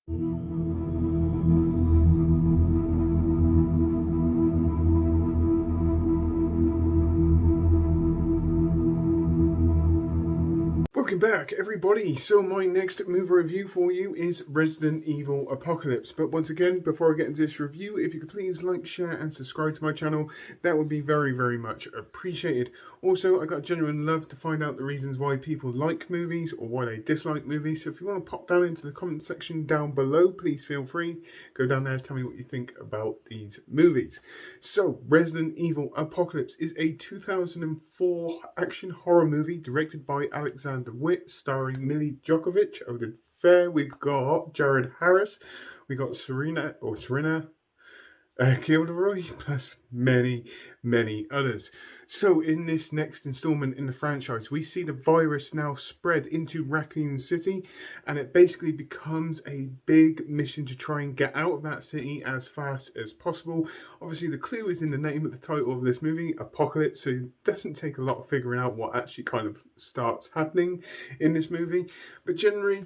Welcome back, everybody. So my next movie review for you is Resident Evil Apocalypse. But once again, before I get into this review, if you could please like, share and subscribe to my channel, that would be very, very much appreciated. Also, I got genuine love to find out the reasons why people like movies or why they dislike movies. So if you want to pop down into the comment section down below, please feel free. Go down there and tell me what you think about these movies. So, Resident Evil Apocalypse is a 2004 action horror movie directed by Alexander Witt, starring Milla Jovovich, Oded Fehr. We've got Jared Harris, we got Serena Kilderoy, plus many, many others. So in this next installment in the franchise, we see the virus now spread into Raccoon City, and it basically becomes a big mission to try and get out of that city as fast as possible. Obviously, the clue is in the name of the title of this movie, Apocalypse, so it doesn't take a lot of figuring out what actually kind of starts happening in this movie. But generally,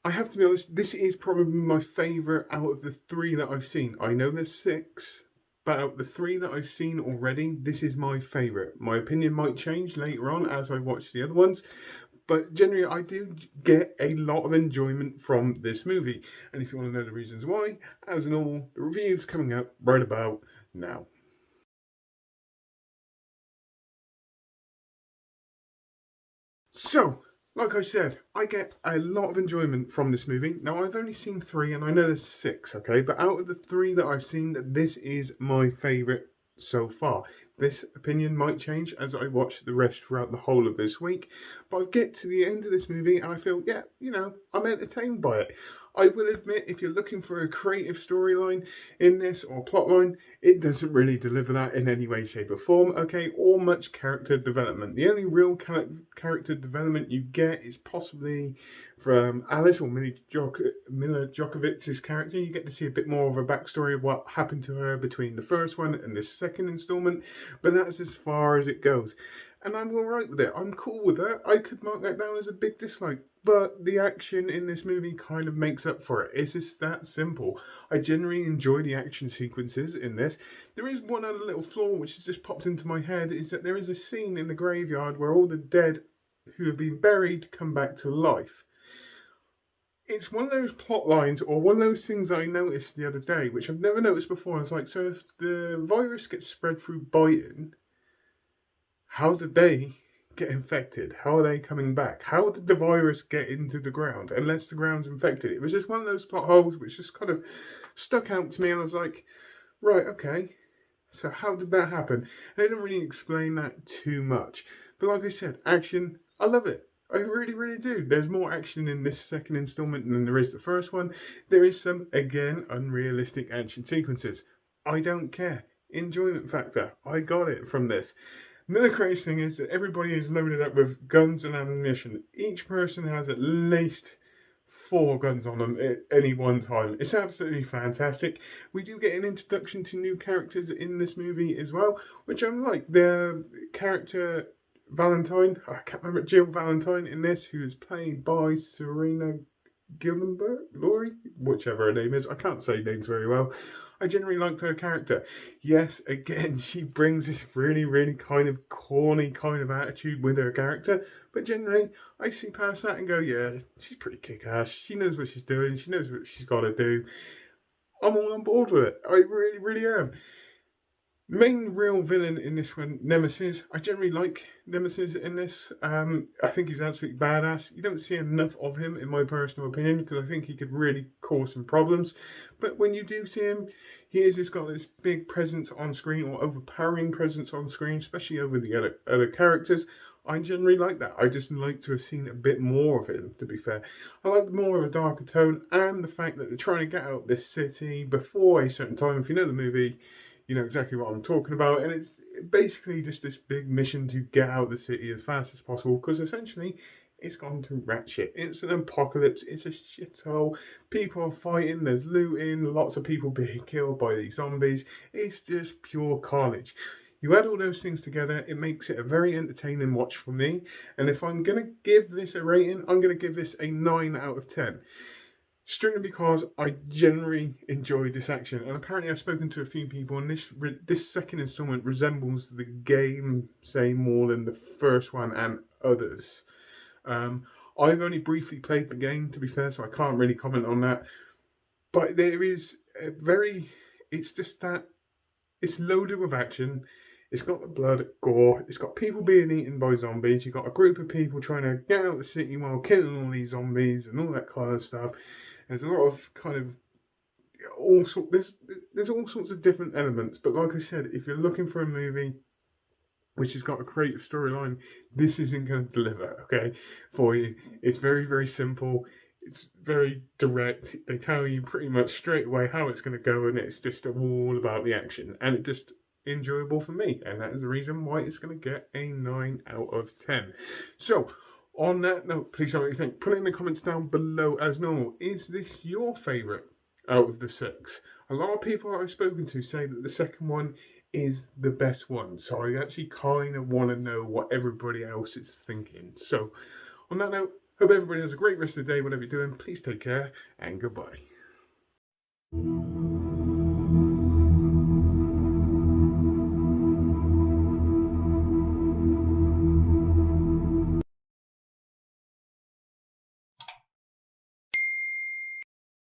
I have to be honest, this is probably my favourite out of the three that I've seen. I know there's 6, but out of the 3 that I've seen already, this is my favourite. My opinion might change later on as I watch the other ones, but generally I do get a lot of enjoyment from this movie. And if you want to know the reasons why, as normal, the review's coming up right about now. So, like I said, I get a lot of enjoyment from this movie. Now, I've only seen 3, and I know there's 6, okay? But out of the 3 that I've seen, this is my favourite so far. This opinion might change as I watch the rest throughout the whole of this week. But I get to the end of this movie, and I feel, yeah, I'm entertained by it. I will admit, if you're looking for a creative storyline in this or plotline, it doesn't really deliver that in any way, shape or form, okay, or much character development. The only real character development you get is possibly from Alice or Milla Jovovich's character. You get to see a bit more of a backstory of what happened to her between the first one and the second installment, but that's as far as it goes. And I'm alright with it. I'm cool with it. I could mark that down as a big dislike. But the action in this movie kind of makes up for it. It's just that simple. I generally enjoy the action sequences in this. There is one other little flaw which has just popped into my head, is that there is a scene in the graveyard where all the dead who have been buried come back to life. It's one of those plot lines, or one of those things I noticed the other day, which I've never noticed before. It's like, so if the virus gets spread through biting, how did they get infected? How are they coming back? How did the virus get into the ground unless the ground's infected? It was just one of those plot holes which just kind of stuck out to me, and I was like, right, okay, so how did that happen? And they didn't really explain that too much. But like I said, action, I love it. I really, really do. There's more action in this second installment than there is the first one. There is some, again, unrealistic action sequences. I don't care. Enjoyment factor. I got it from this. Another crazy thing is that everybody is loaded up with guns and ammunition. Each person has at least 4 guns on them at any one time. It's absolutely fantastic. We do get an introduction to new characters in this movie as well, which I like. The character Valentine, I can't remember, Jill Valentine in this, who is played by Serena Gillenberg, Laurie, whichever her name is. I can't say names very well. I generally liked her character. Yes, again, she brings this really, really kind of corny kind of attitude with her character, but generally, I see past that and go, yeah, she's pretty kick-ass. She knows what she's doing. She knows what she's got to do. I'm all on board with it. I really, really am. Main real villain in this one, Nemesis. I generally like Nemesis in this. I think he's absolutely badass. You don't see enough of him, in my personal opinion, because I think he could really cause some problems. But when you do see him, he has just got this big presence on screen, or overpowering presence on screen, especially over the other characters. I generally like that. I just like to have seen a bit more of him, to be fair. I like more of a darker tone, and the fact that they're trying to get out of this city before a certain time. If you know the movie, you know exactly what I'm talking about, and it's basically just this big mission to get out of the city as fast as possible, because essentially it's gone to rat shit. It's an apocalypse, it's a shithole, people are fighting, there's looting, lots of people being killed by these zombies. It's just pure carnage. You add all those things together, it makes it a very entertaining watch for me, and if I'm going to give this a rating, I'm going to give this a 9 out of 10. strictly because I generally enjoyed this action, and apparently I've spoken to a few people, and this second installment resembles the game, say, more than the first one and others. Um, I've only briefly played the game, to be fair, so I can't really comment on that. But there is a very, it's just that it's loaded with action. It's got the blood, gore. It's got people being eaten by zombies. You've got a group of people trying to get out of the city while killing all these zombies and all that kind of stuff. There's a lot of kind of there's all sorts of different elements. But like I said, if you're looking for a movie which has got a creative storyline, this isn't going to deliver, okay, for you. It's very, very simple. It's very direct. They tell you pretty much straight away how it's going to go, and it's just all about the action. And it's just enjoyable for me, and that is the reason why it's going to get a 9 out of 10. So, on that note, please tell me what you think. Put it in the comments down below as normal. Is this your favourite out of the 6? A lot of people I've spoken to say that the second one is the best one. So I actually kind of want to know what everybody else is thinking. So on that note, hope everybody has a great rest of the day, whatever you're doing. Please take care and goodbye.